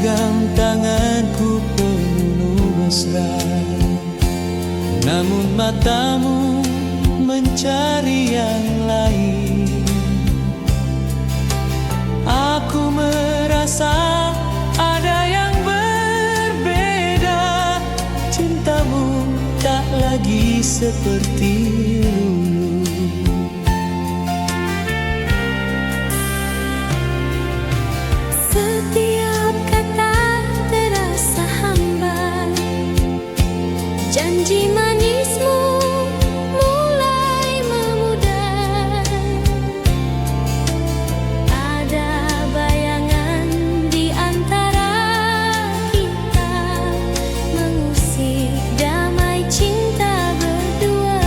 genggam tanganku penuh mesra, namun matamu mencari yang lain. Aku merasa ada yang berbeda, cintamu tak lagi seperti dulu. Setiap kata terasa hambar, janji manismu mulai memudar. Ada bayangan di antara kita, mengusik damai cinta berdua.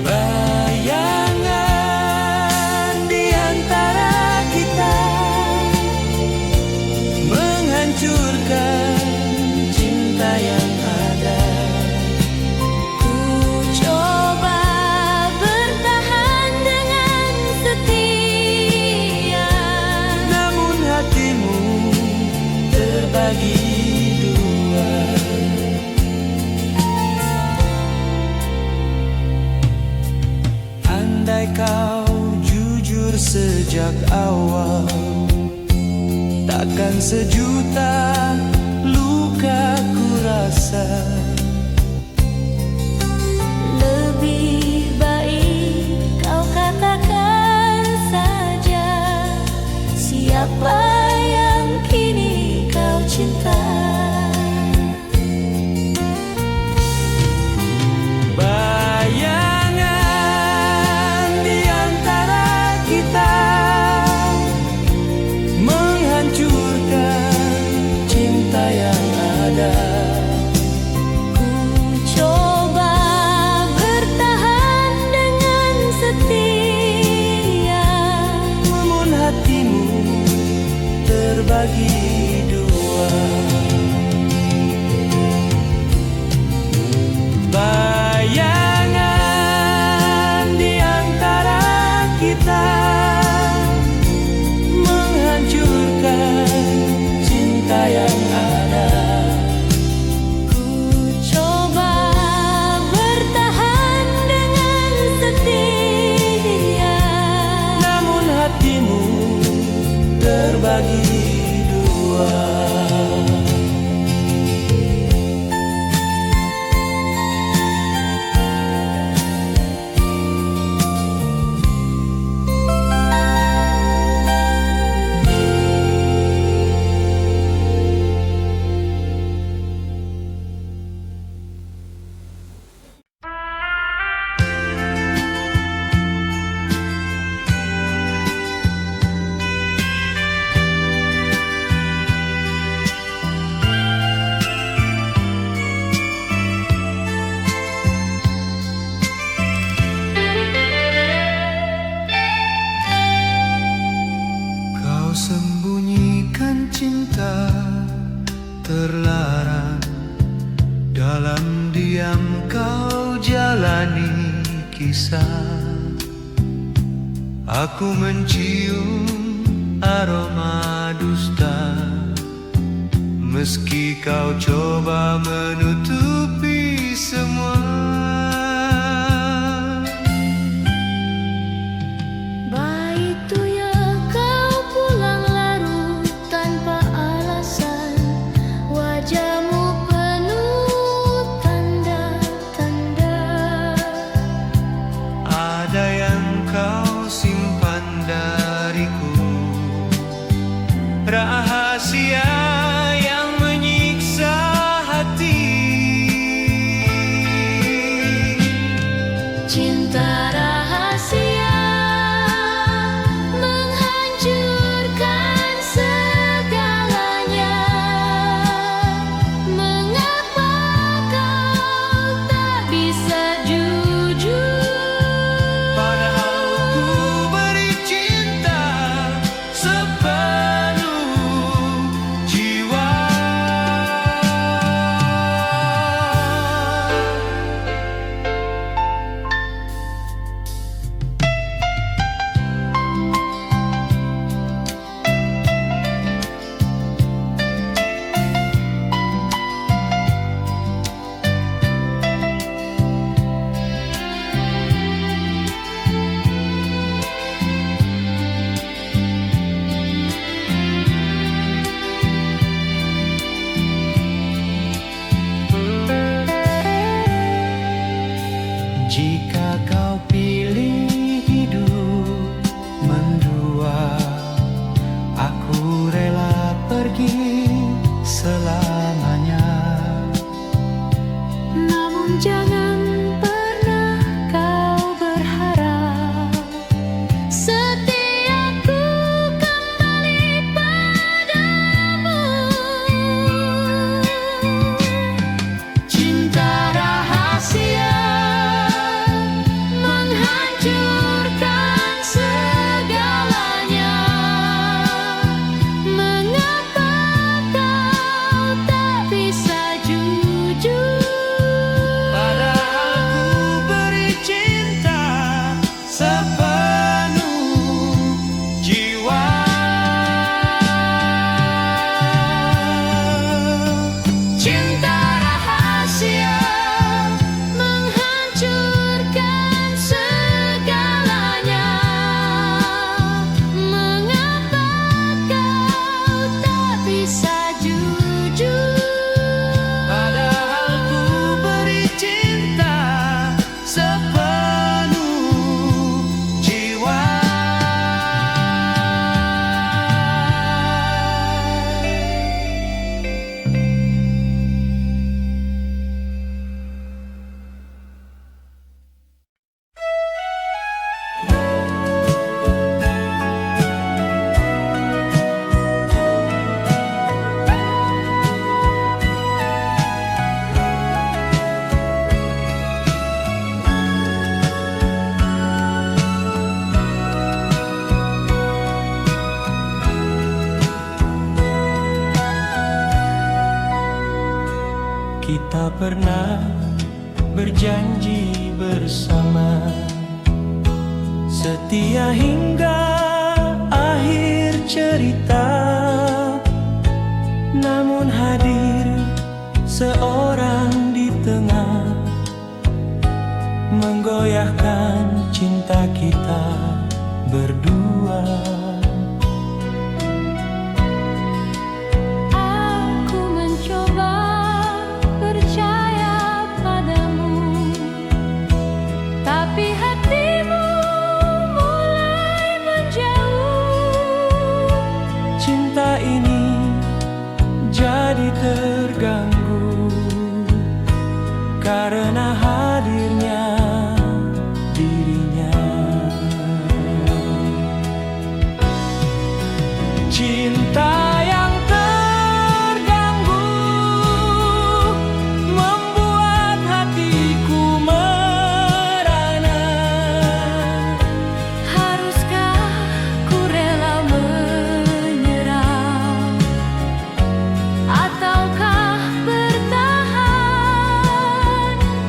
Bayangan di antara kita menghancurkan cinta yang ada. Ku coba bertahan dengan setia, Namun hatimu terbagi dua. Andai kau jujur sejak awal, takkan sejuta luka ku rasa. lebih baik kau katakan saja siapa yang kini kau cinta. Bayangan di antara kita menghancurkan cinta yang ada. Ku coba bertahan dengan setia, Namun hatimu terbagi dua. Bayangan di antara kita menghancurkan cinta yang ada. ku coba bertahan dengan setia, Namun hatimu terbagi dua. Kau sembunyikan cinta terlarang, dalam diam kau jalani kisah. Aku mencium aroma dusta, meski kau coba menutupi semua. Baik ya kau pulang larut tanpa alasan, wajahmu penuh tanda-tanda. Ada yang kau simpan dariku, rahasia yang menyiksa hati. Jika kau pilih hidup mendua, aku rela pergi selamanya. Namun jangan pernah kau berharap setiaku kembali padamu. Cinta rahasia menghancurkan segalanya. Mengapa kau tak bisa jujur? Padahal ku beri cinta sepenuh jiwa. Cinta rahasia menghancurkan segalanya. Mengapa kau tak bisa jujur? Padahal ku beri cinta sepenuh jiwa. Kita pernah berjanji bersama, setia hingga akhir cerita. Namun hadir seorang di tengah, menggoyahkan cinta kita berdua. Aku mencoba percaya padamu, tapi hatimu mulai menjauh. Cinta ini jadi terganggu karena hadirnya dirinya. Cinta yang terganggu membuat hatiku merana. Haruskah ku rela menyerah, ataukah bertahan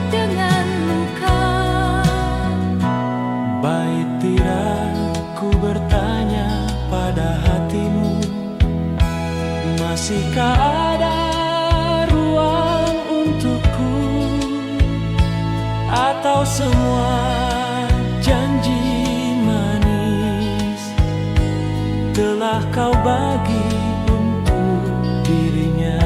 dengan luka? Baik tidak ku bertanya pada hatimu, masihkah ada ruang untukku? Atau semua janji manis telah kau bagi untuk dirinya?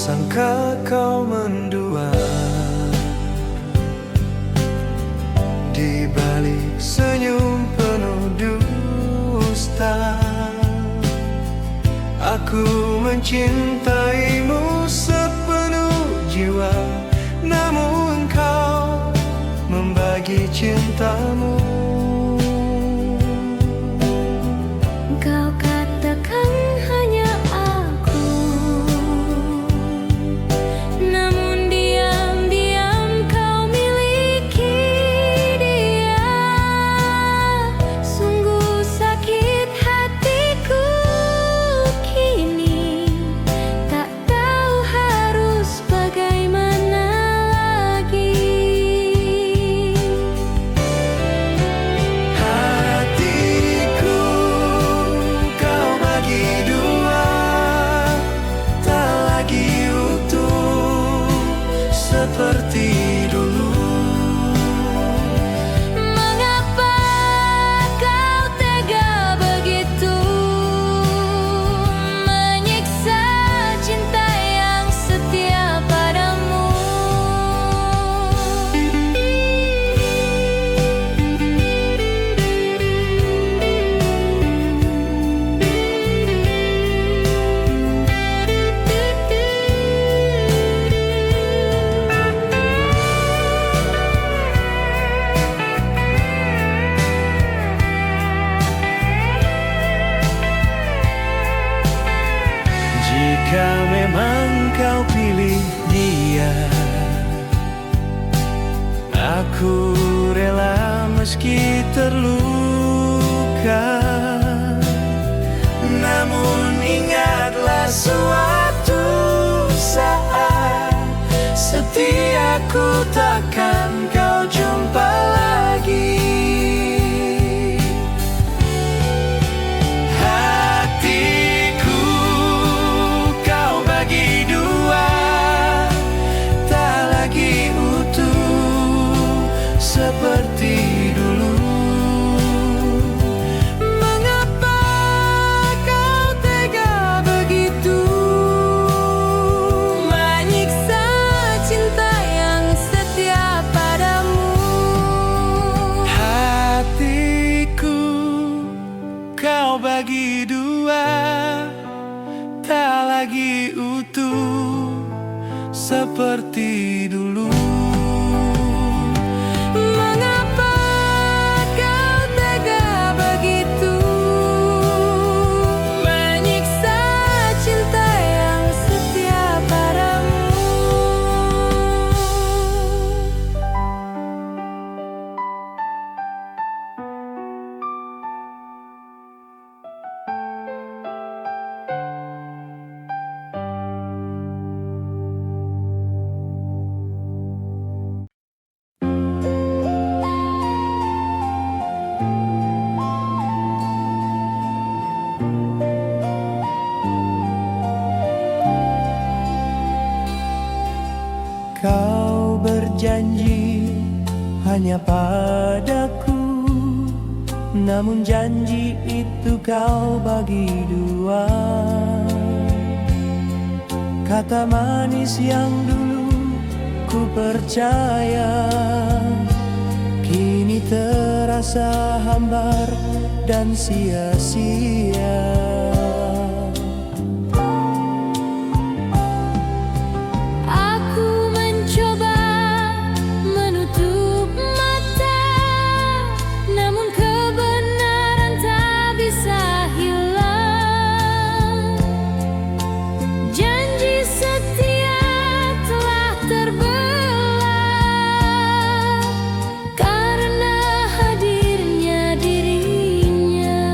sangka kau mendua di balik senyum penuh dusta. Aku mencintaimu sepenuh jiwa, namun kau membagi cintamu. Kau katakan hanya aku, namun diam-diam kau miliki dia. Sungguh sakit hatiku kini, tak tahu harus bagaimana lagi. Hatiku kau bagi dua, tak lagi utuh seperti dulu. Mengapa kau tega begitu menyiksa cinta yang setia padamu? Jika memang kau pilih dia, aku rela meski terluka. Namun ingatlah suatu saat setiaku takkan kau jumpa lagi. Hatiku kau bagi dua, tak lagi utuh seperti dulu. Mengapa kau tega begitu Menyiksa cinta yang setia padamu. hatiku? Kau bagi dua, tak lagi utuh seperti dulu. Mengapa kau tega begitu menyiksa cinta yang setia padamu? Kau berjanji hanya padaku, namun janji itu kau bagi dua. Kata manis yang dulu ku percaya, kini terasa hambar dan sia-sia. Aku mencoba menutup mata, namun kebenaran tak bisa hilang. Janji setia telah terbelah karena hadirnya dirinya.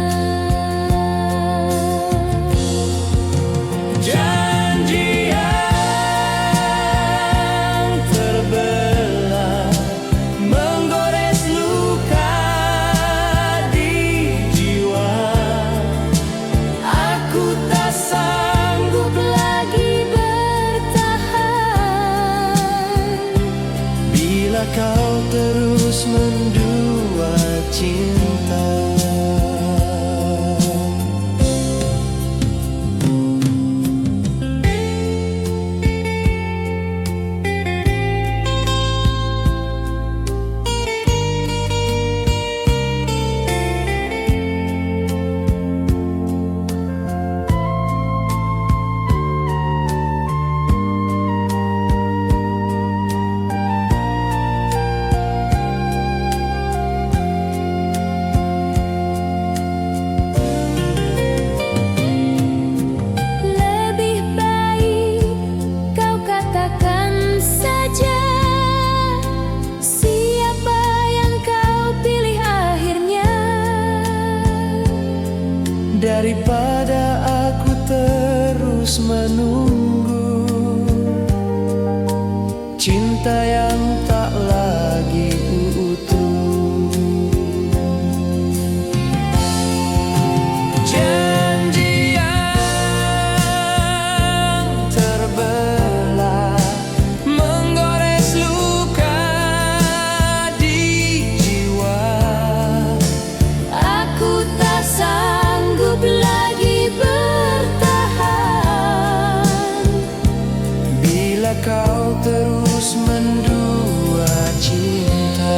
menunggu cinta yang tak lagi utuh. Janji yang terbelah menggores luka di jiwa. Aku tak sanggup lagi bertahan Bila kau terus mendua cinta.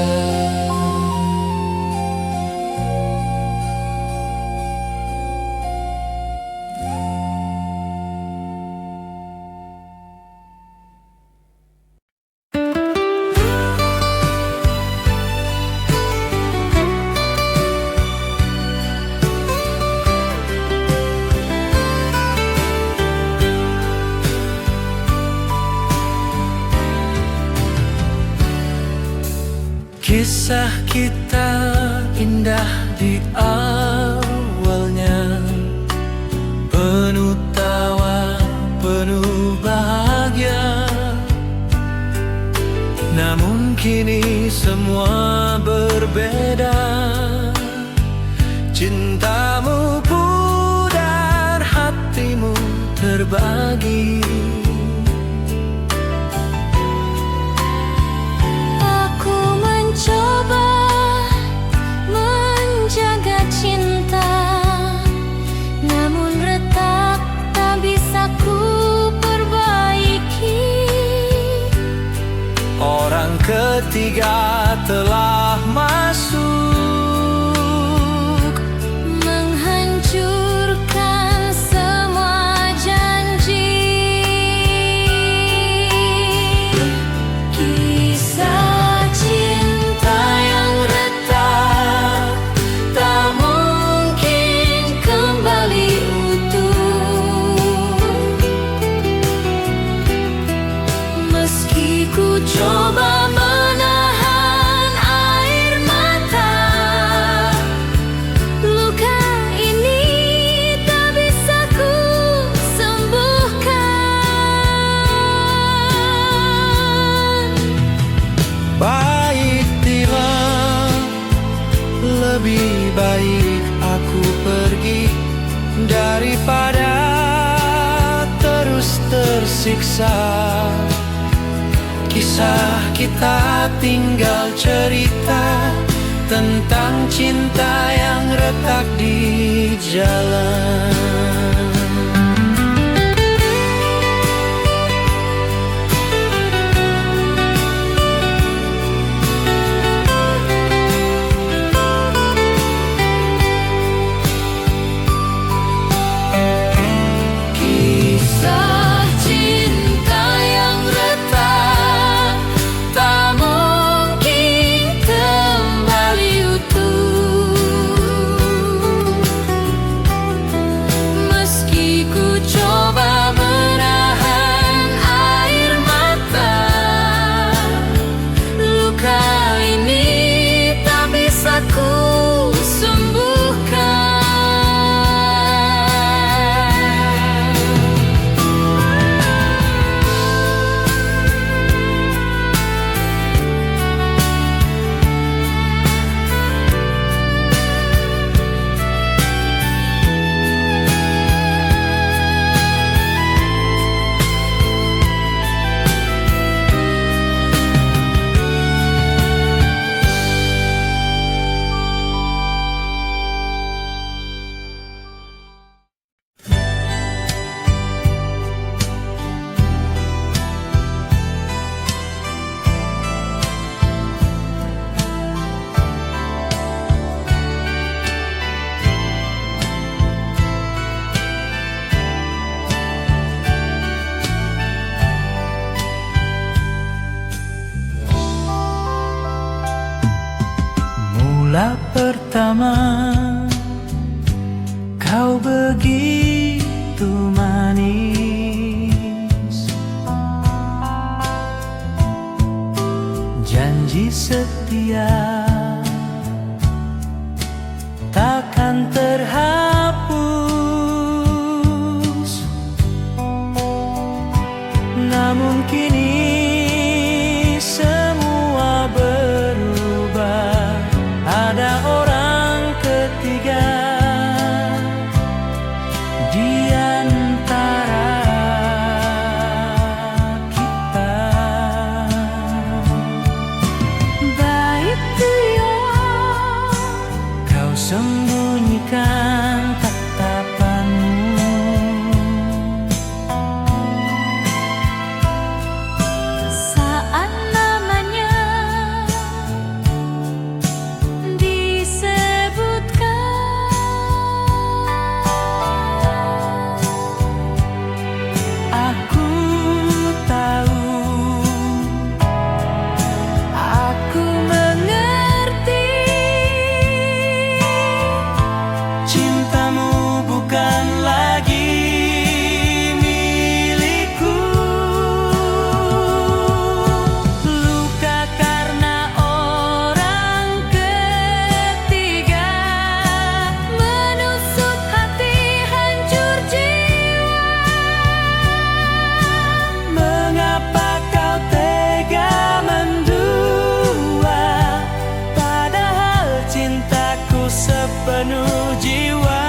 Kisah kita indah di awalnya, penuh tawa, penuh bahagia. Namun kini semua berbeda. Cintamu pudar, hatimu terbagi. Coba menjaga cinta, namun retak tak bisa ku perbaiki. Orang ketiga telah masuk, menghancurkan semua janji. Kisah cinta yang retak tak mungkin kembali utuh. Meski ku coba menahan air mata, luka ini tak bisa ku sembuhkan. baik tilang, lebih baik aku pergi daripada terus tersiksa. Kisah kita tinggal cerita tentang cinta yang retak di jalan. Kisah cinta yang retak tak mungkin kembali utuh. Meski ku coba menahan air mata, luka ini tak bisa ku sembuhkan. Mula pertama kau begitu manis, janji setia takkan terhapus. Kini semua berubah, ada orang ketiga di antara kita. Baik ya, Kau sembunyikan tatapanmu, saat namanya disebutkan, aku tahu, aku mengerti. cintamu bukan lagi milikku. Luka karena orang ketiga menusuk hati, hancur jiwa. Mengapa kau tega mendua, padahal cintaku sepenuh jiwa.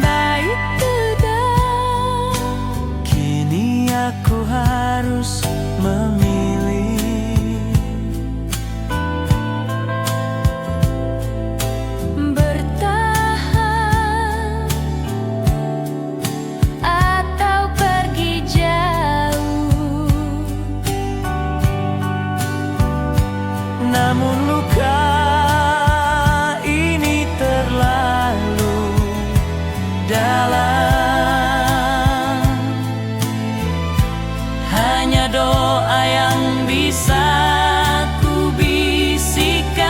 Baik tidak, Kini aku harus memilih, bertahan atau pergi jauh. namun luka ini terlalu dalam. Hanya doa yang bisa ku bisikan.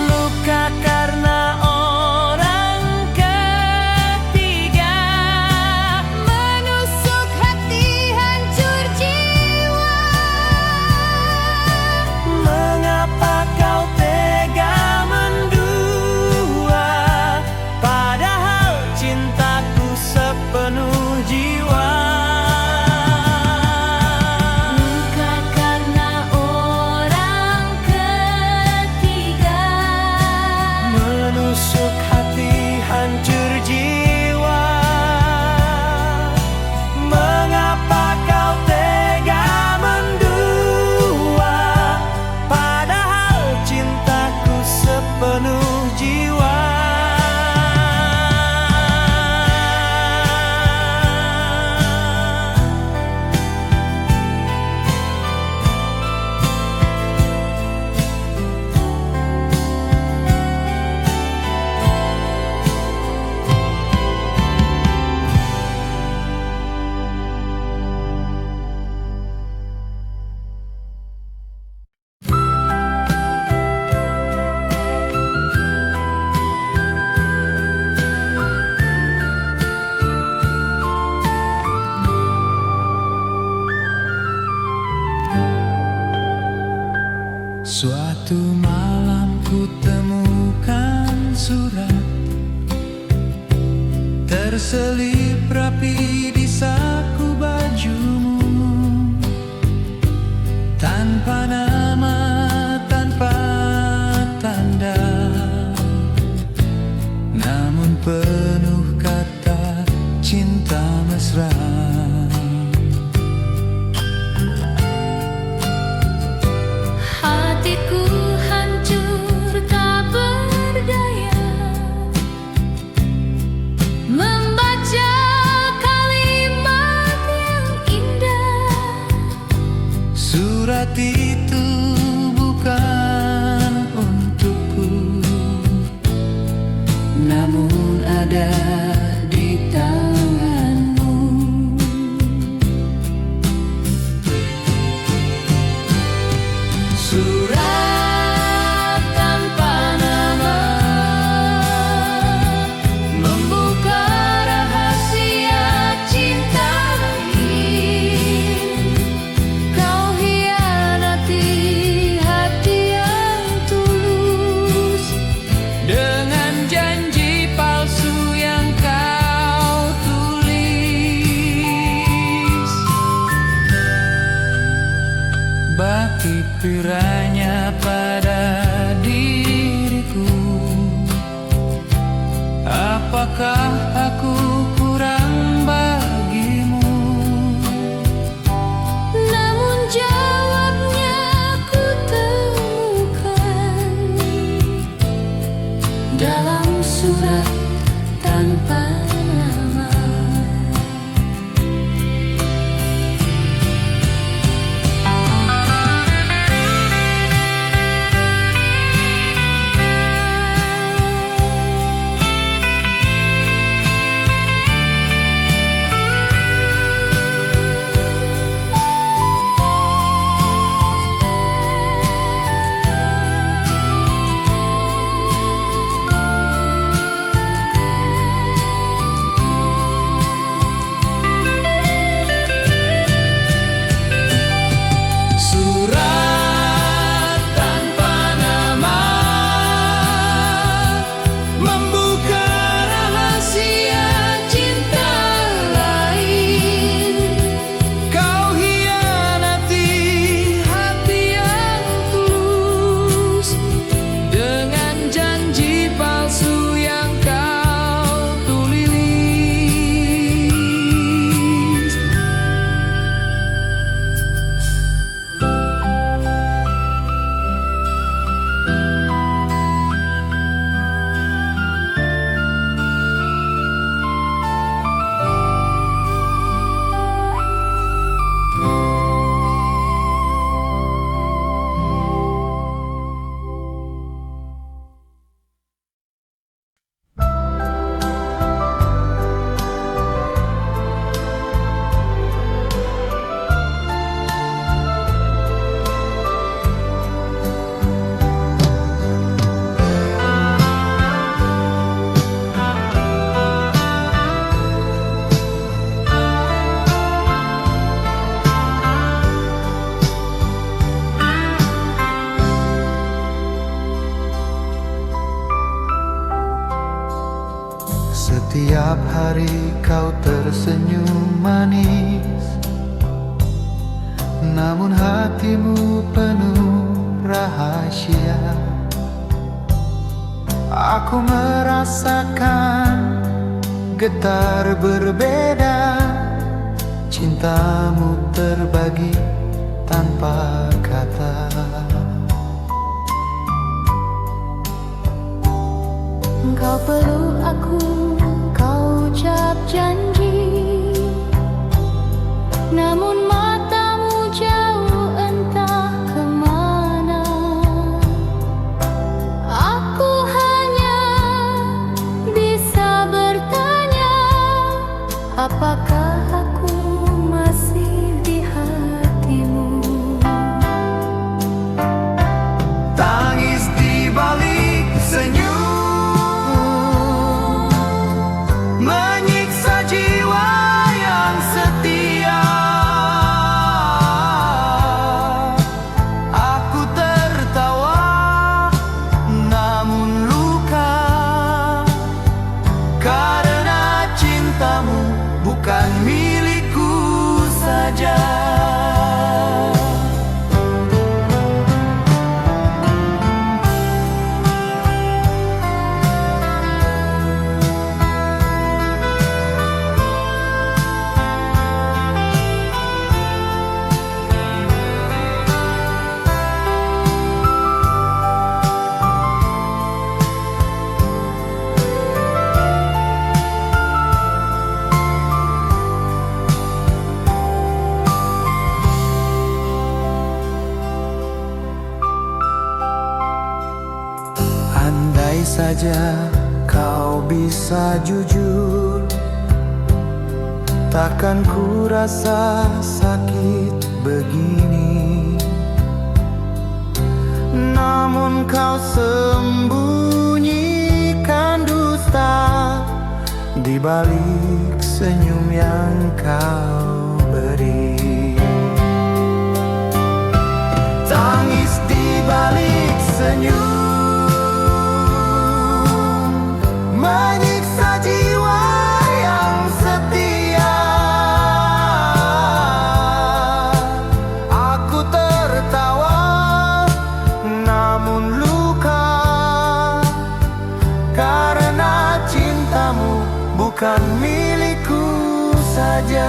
Luka karena orang ketiga Menusuk hati, hancur jiwa. Mengapa kau tega mendua, padahal cintaku sepenuh jiwa. Luka karena orang ketiga Menusuk hati, hancur jiwa. Mengapa kau tega mendua, padahal cintaku sepenuh jiwa. Suatu malam ku temukan surat terselip rapi di saku bajumu, tanpa nama, tanpa tanda, namun penuh kata cinta mesra. hatiku hancur tak berdaya membaca kalimat yang indah. Surat itu bukan untukku, namun ada di tanganmu. kiranya pada diriku. Apakah aku kurang bagimu? Namun jawabnya ku temukan dalam surat tanpa nama. Surat tanpa nama membuka rahasia cinta lain. Kau hianati hati yang tulus dengan janji palsu yang kau tulis. Setiap hari kau tersenyum manis, namun hatimu penuh rahasia. Aku merasakan getar berbeda, cintamu terbagi tanpa kata. Kau peluk aku, kau ucap janji, namun matamu jauh entah kemana. Aku hanya bisa bertanya, apakah aku masih di hatimu? Tangis di balik senyum menyiksa jiwa yang setia. Aku tertawa, namun luka, karena cintamu bukan milikku saja. Andai saja kau bisa jujur, takkan ku rasa sakit begini. Namun kau sembunyikan dusta di balik senyum yang kau beri. Tangis di balik senyum menyiksa jiwa yang setia. Aku tertawa, saja.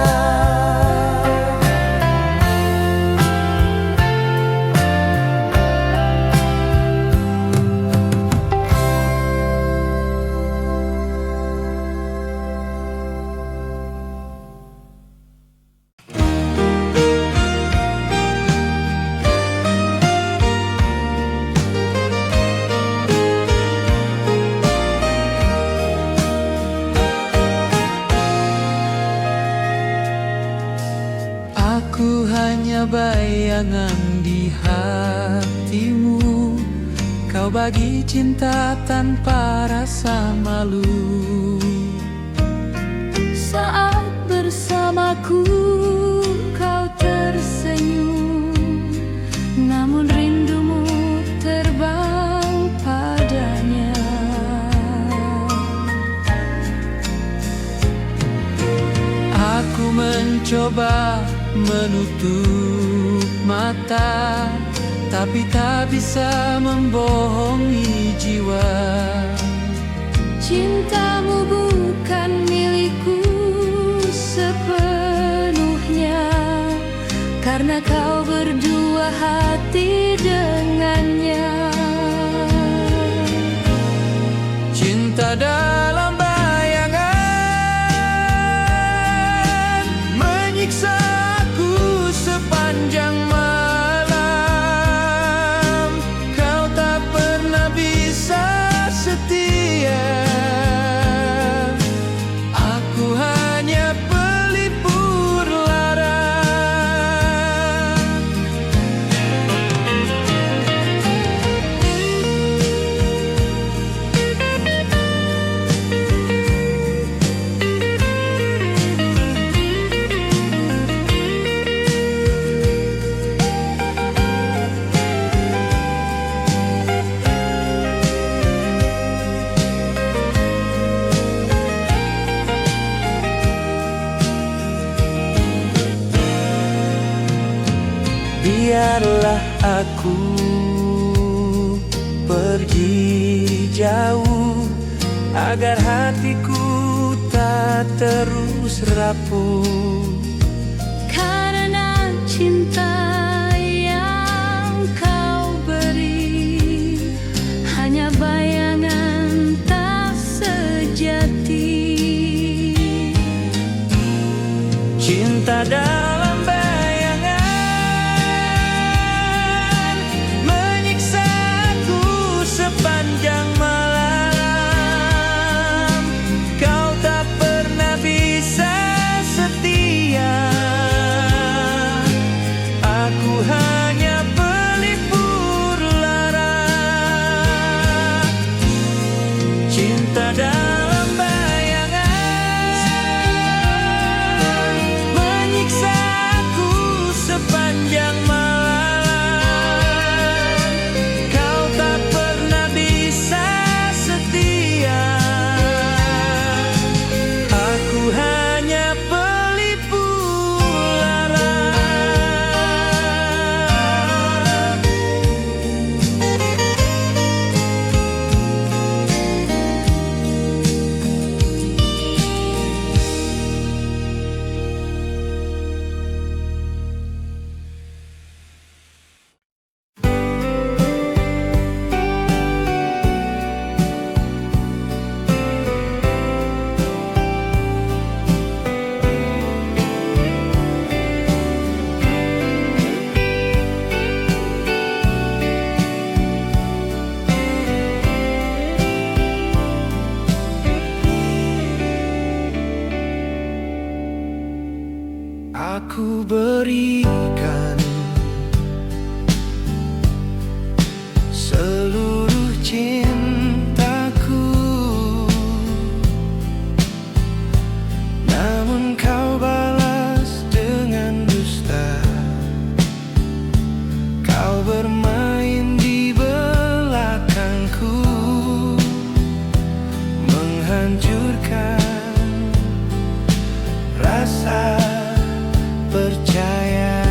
Aku hanya bayangan di hatimu. Kau bagi cinta tanpa rasa malu. Saat bersamaku kau tersenyum, namun rindumu terbang padanya. Aku mencoba menutup mata, tapi tak bisa membohongi jiwa. Cintamu bukan milikku sepenuhnya, karena kau berdua hati dengannya. Cinta dalam bayangan menyiksa aku sepanjang malam. Kau tak pernah bisa setia. Aku hanya pelipur lara. Biarlah aku pergi jauh, agar hatiku tak terus rapuh. Karena cinta yang kau beri hanya bayangan tak sejati. Cinta dalam bayangan menyiksa aku sepanjang malam. Kau tak pernah bisa setia. Aku hanya pelipur lara. Cinta dalam bayangan menyiksa aku sepanjang malam. Kau tak pernah bisa setia. Aku hanya pelipur lara. Aku berikan seluruh cintaku, namun kau balas dengan dusta. Kau bermain di belakangku, menghancurkan rasa percaya.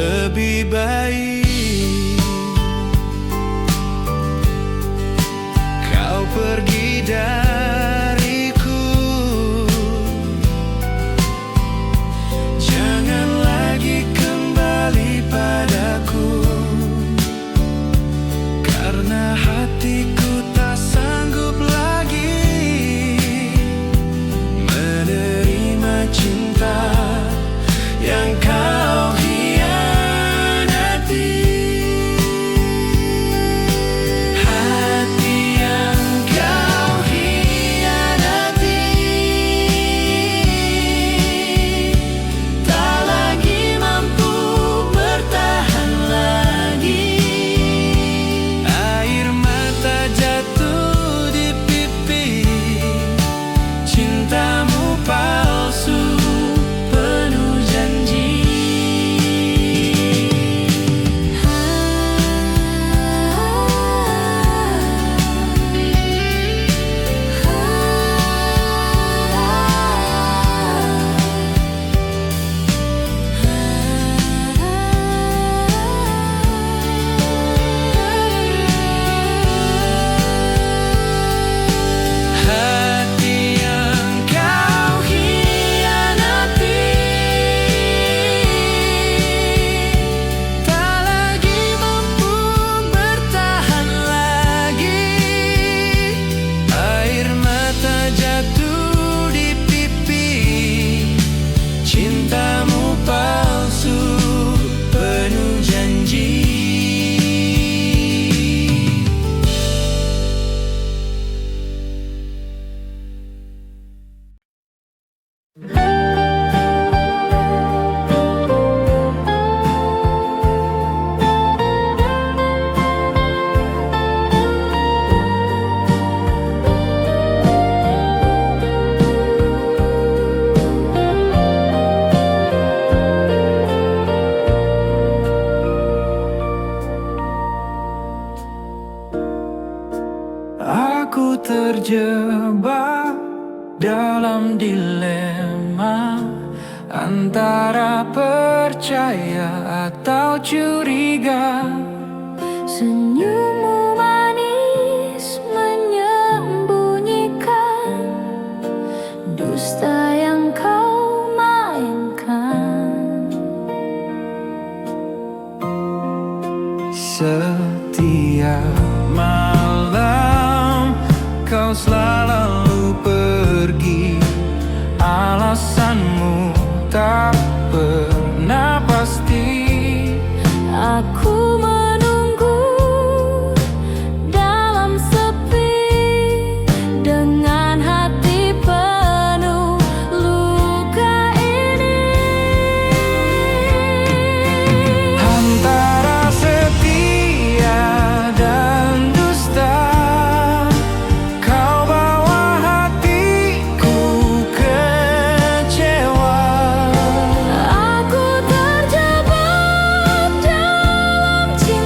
lebih baik kau pergi dariku. Jangan lagi kembali padaku, karena hatiku tak sanggup lagi menerima cinta yang kau hianati. Hati yang kau hianati tak lagi mampu bertahan lagi. Air mata jatuh di pipi, cintamu palsu penuh janji. Hati yang kau hianati tak lagi mampu bertahan lagi. Air mata jatuh di pipi, cintamu palsu penuh janji. Aku terjebak dalam dilema antara percaya atau curiga. Senyummu manis menyembunyikan dusta yang kau mainkan. Setiap malam kau selalu pergi, alasanmu tak pernah pasti. Aku menunggu dalam sepi dengan hati penuh luka ini. Antara setia dan dusta, kau bawa hatiku kecewa. Aku terjebak dalam cinta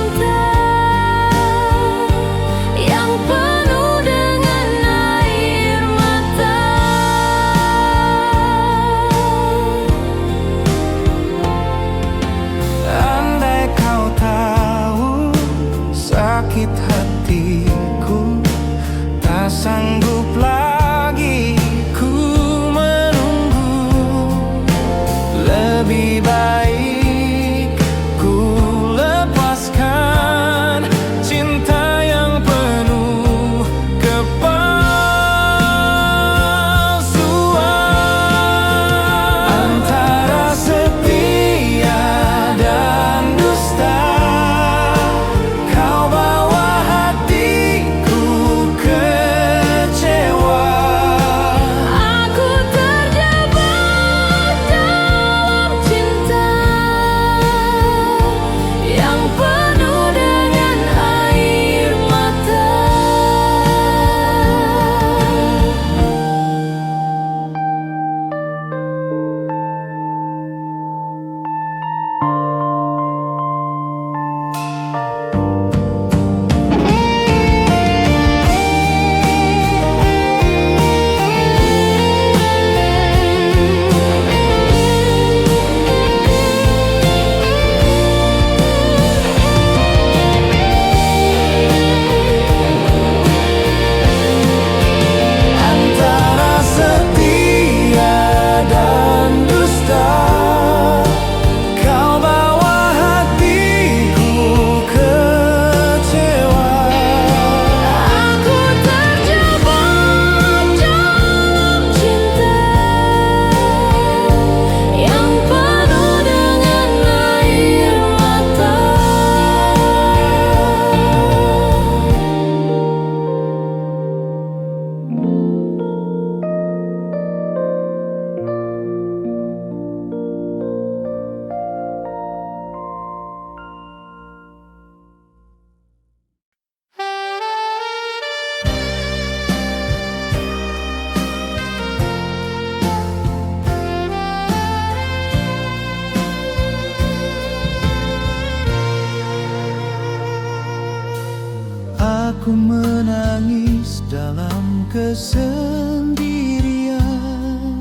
Aku menangis dalam kesendirian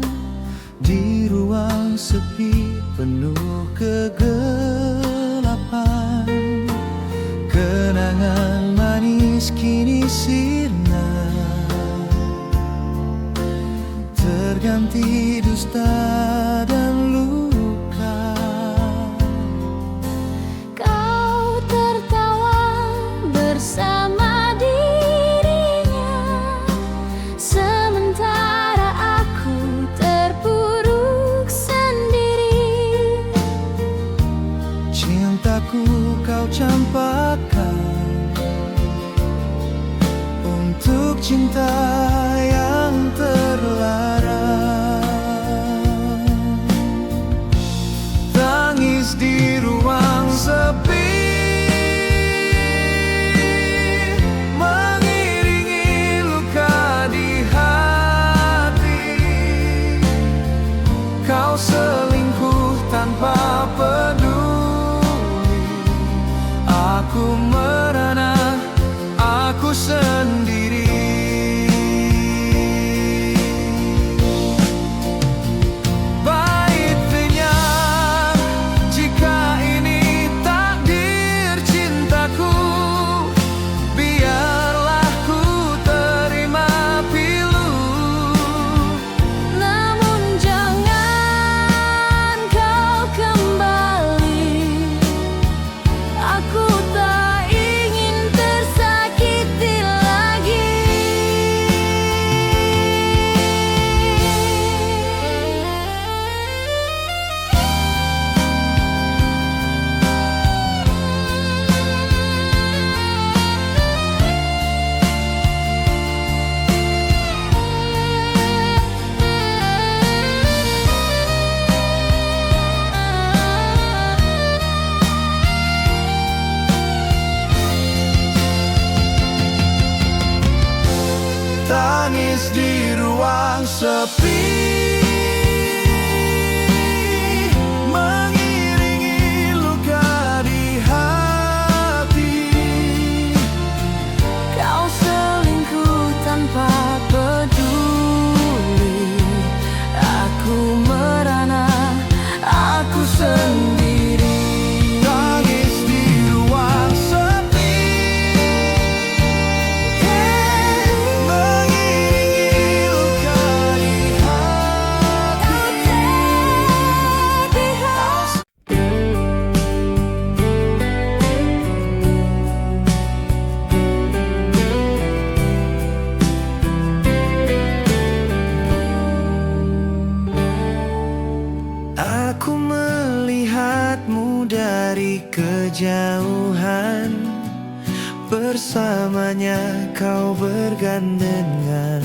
di ruang sepi penuh kegelapan. Kenangan manis kini sirna, terganti dusta dan luka. Kau tertawa bersama dirinya, sementara aku terpuruk sendiri. Cintaku kau campakkan untuk cinta yang terlarang. Tangis di ruang sepi, mengiringi luka di hati. Kau selingkuh tanpa peduli, aku merana, aku sendiri. Baiknya jika ini takdir cintaku, biarlah ku terima pilu. Namun jangan kau kembali, aku tak ingin tersakiti lagi. Tangis di ruang sepi, mengiringi luka di hati. Kau selingkuh tanpa peduli, aku merana, aku sendiri. Tangis di ruang sepi, mengiringi luka di hati. Aku melihatmu dari kejauhan, bersamanya kau bergandengan.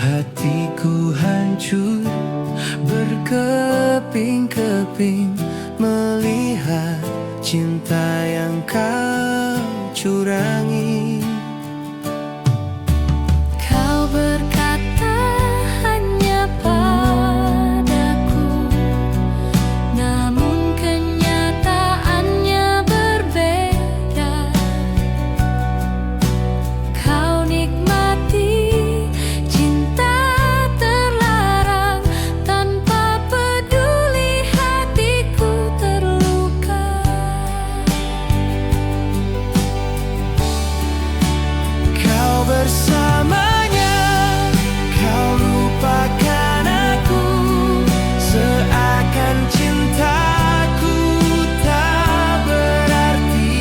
Hatiku hancur berkeping-keping melihat cinta yang kau curangi. Kau berkata hanya padaku, namun kenyataannya berbeda. Kau nikmati cinta terlarang tanpa peduli hatiku terluka. Kau bersamanya, kau lupakan aku, seakan cintaku tak berarti.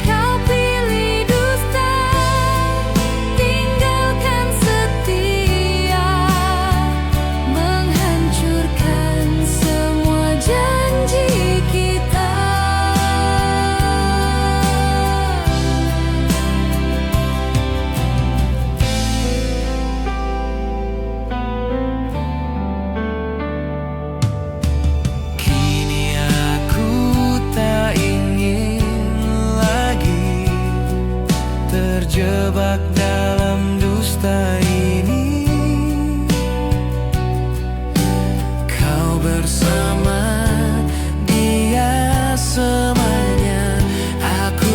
Kau pilih dusta, tinggalkan setia, menghancurkan semua janji kita. Kini aku tak ingin lagi terjebak dalam dusta ini. Kau bersama dia semuanya, aku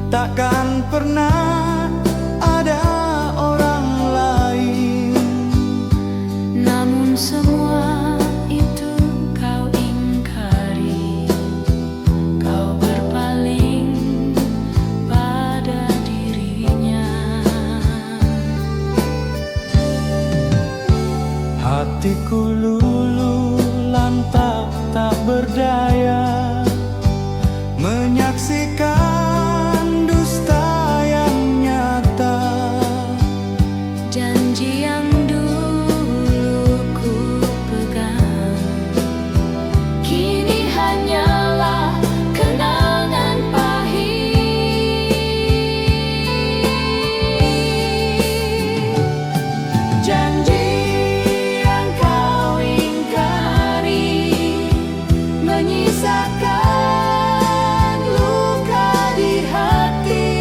takkan pernah ada orang lain. Namun semua itu kau ingkari, kau berpaling pada dirinya. Hatiku luluh lantak tak berdaya menyaksikan dusta yang nyata. Janji yang dulu ku pegang kini hanyalah kenangan pahit. Janji yang kau ingkari menyisakan luka di hati.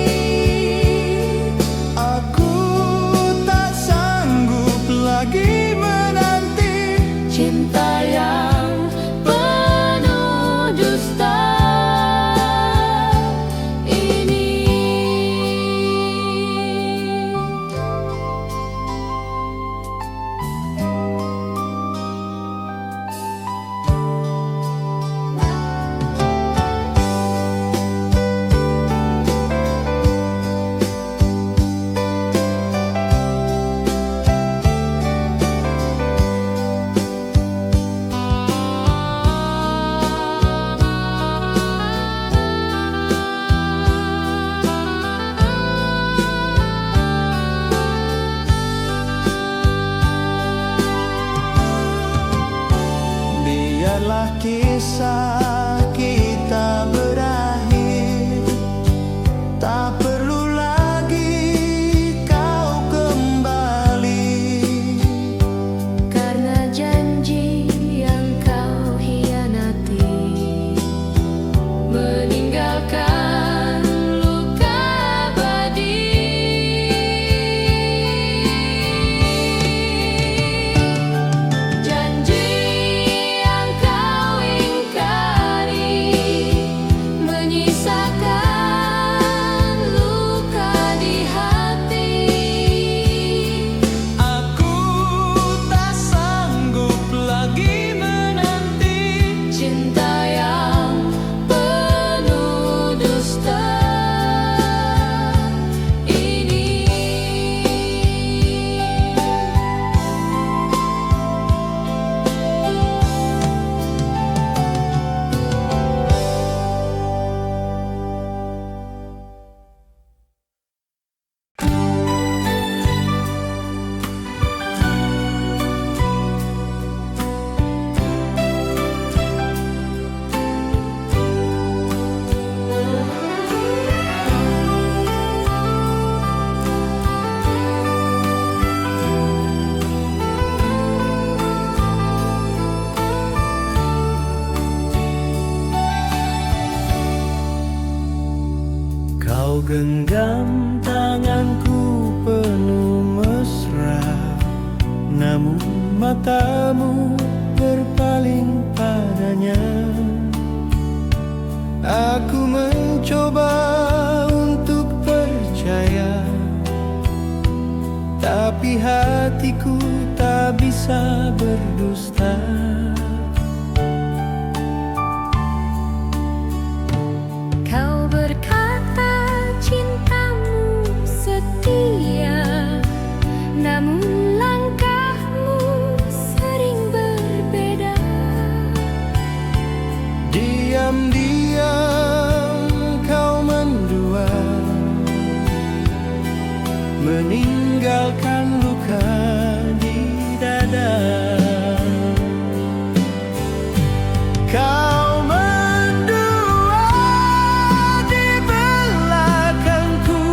Aku tak sanggup lagi menanti Cinta yang penuh dusta ini. Biarlah kisah kita berakhir, tak perlu lagi kau kembali. Karena janji yang kau hianati meninggalkan luka abadi. Janji yang kau ingkari menyisakan luka di hati. Aku tak sanggup lagi menanti Cinta yang penuh dusta ini. Kau genggam tanganku penuh mesra, namun matamu berpaling padanya. Aku mencoba untuk percaya, tapi hatiku tak bisa berdusta. Kau berkata cintamu setia, namun langkahmu sering berbeda. Diam-diam kau mendua, meninggalkan luka di dada. Kau mendua di belakangku,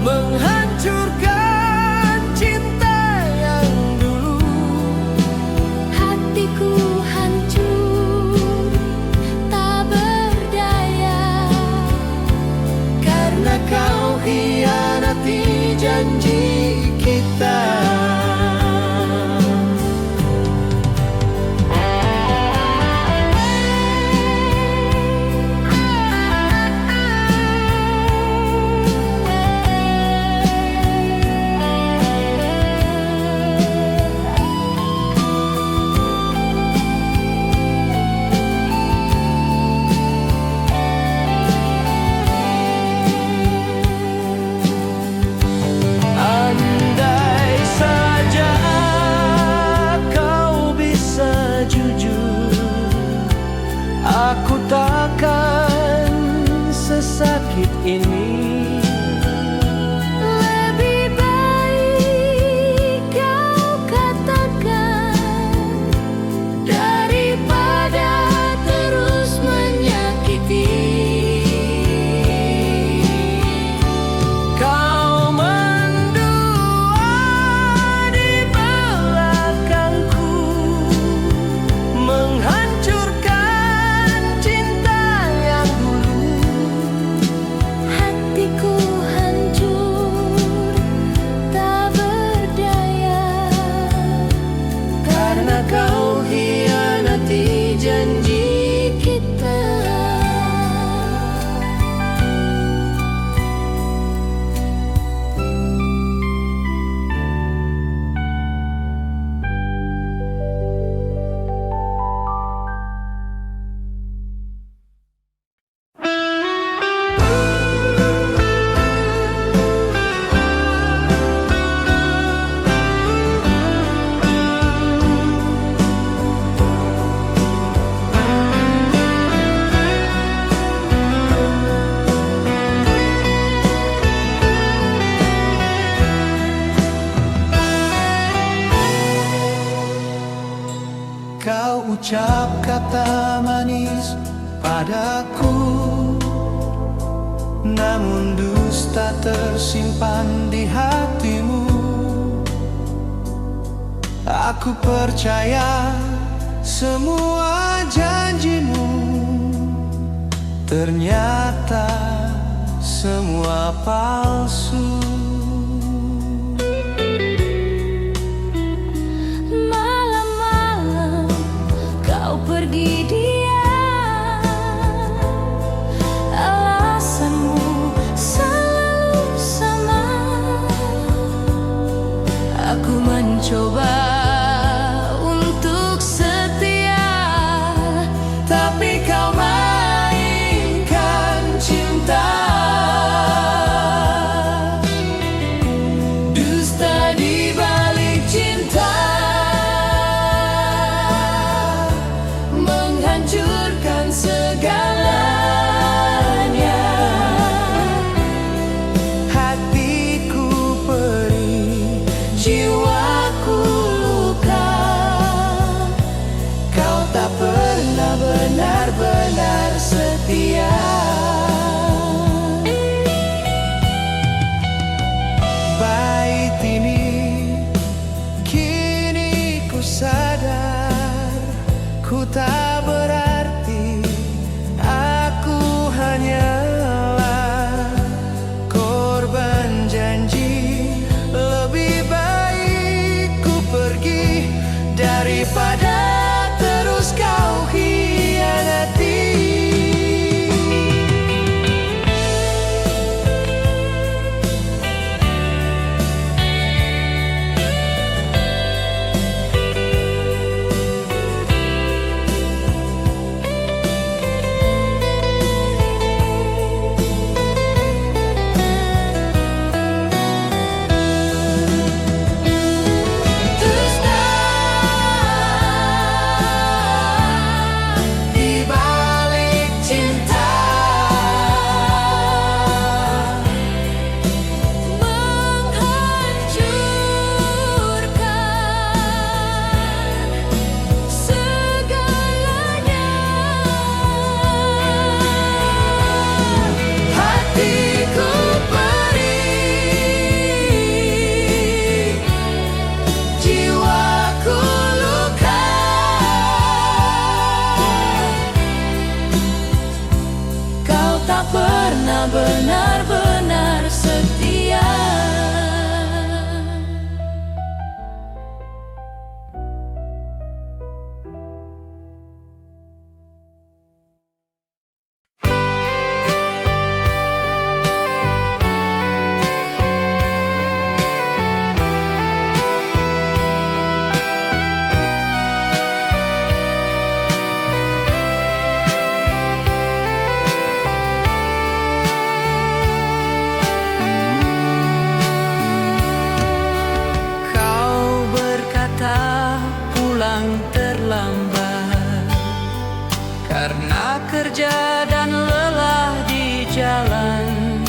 menghancurkan cinta yang dulu. Hatiku hancur, tak berdaya. Karena kau hianati janji kita. ini. Lebih baik kau katakan daripada terus menyakiti. Kau mendua di belakangku, menghancurkan cinta yang dulu. Hatiku hancur, tak berdaya, Karena kau hianati janji kita. Kau ucap kata manis padaku, namun dusta tersimpan di hatimu. Aku percaya semua janjimu, ternyata semua palsu. Malam-malam kau pergi diam, alasanmu selalu sama. Aku mencoba untuk setia, tapi kau mainkan cinta. Dusta di balik cinta, menghancurkan segalanya. Hatiku perih, Jiwaku luka, kau tak pernah benar-benar setia. bait ini kini ku sadar, ku tak berarti. Aku hanyalah korban janji. Lebih baik ku pergi daripada terus kau hianati. Dusta di balik cinta, menghancurkan segalanya. hatiku perih, jiwaku luka, kau tak pernah benar-benar setia. Karena kerja dan lelah di jalan,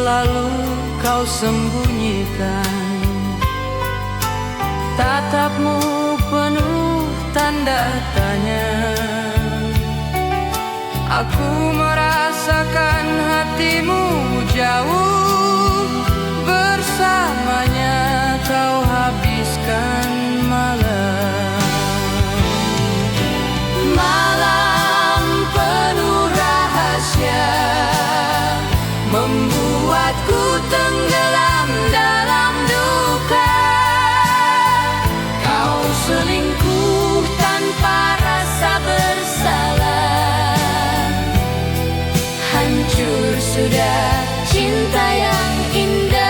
selalu kau sembunyikan. Tatapmu penuh tanda tanya. Aku merasakan hatimu jauh, bersamanya kau habiskan malam. Malam penuh rahasia, membuatku tenggelam dalam duka. Kau selingkuh tanpa rasa bersalah. Hancur sudah cinta yang indah.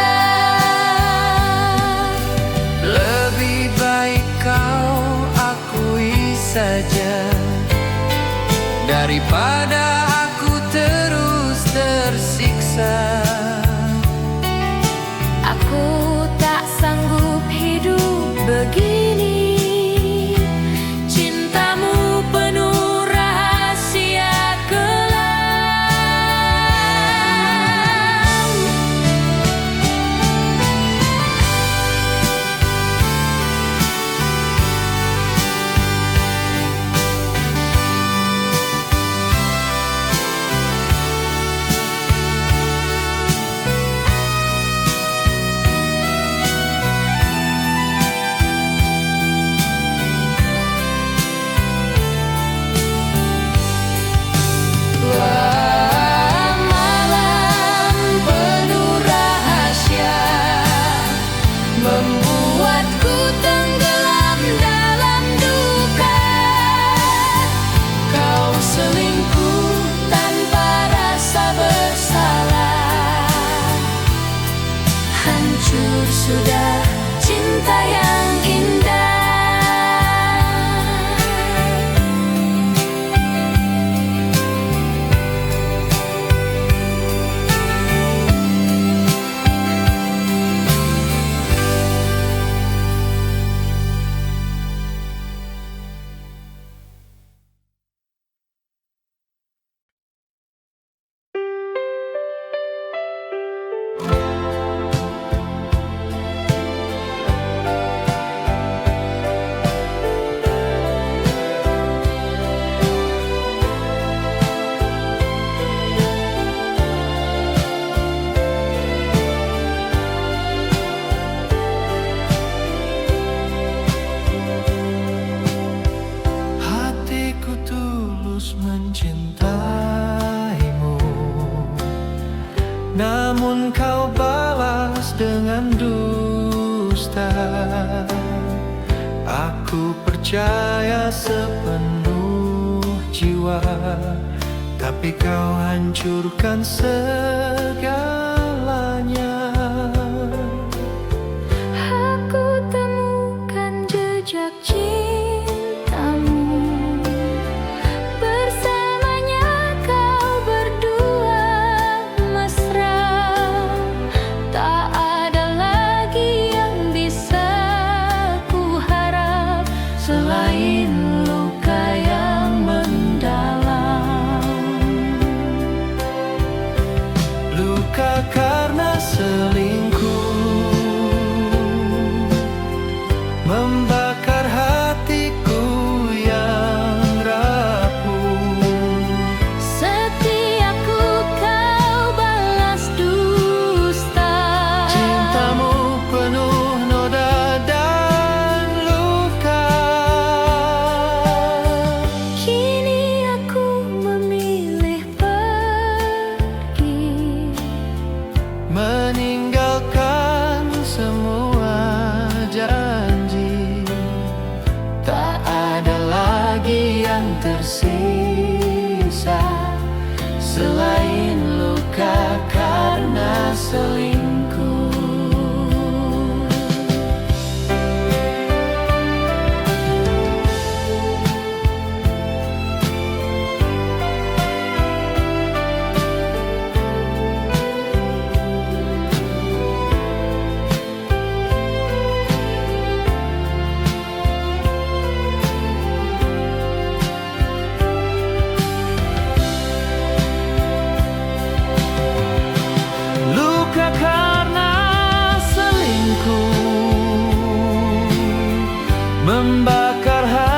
Lebih baik kau akui saja, daripada aku terus tersiksa. Aku tak sanggup hidup begini. Cintamu penuh rahasia kelam. Malam penuh rahasia, membuatku tenggelam dalam duka. Kau selingkuh tanpa rasa bersalah. Hancur sudah cinta yang indah. Hatiku tulus mencintaimu, namun kau balas dengan dusta. Aku percaya sepenuh jiwa, tapi kau hancurkan segalanya. Aku temukan jejak cintamu, bersamanya kau berdua mesra. Tak ada lagi yang bisa ku harap selain luka yang mendalam. Luka karena selingkuh membakar hatiku yang rapuh. Setiap ku kau balas dusta. Cintamu penuh noda dan luka. Kini aku memilih pergi, Meninggalkan semua janji. Tak ada lagi yang tersisa selain luka karena selingkuh. membakar hati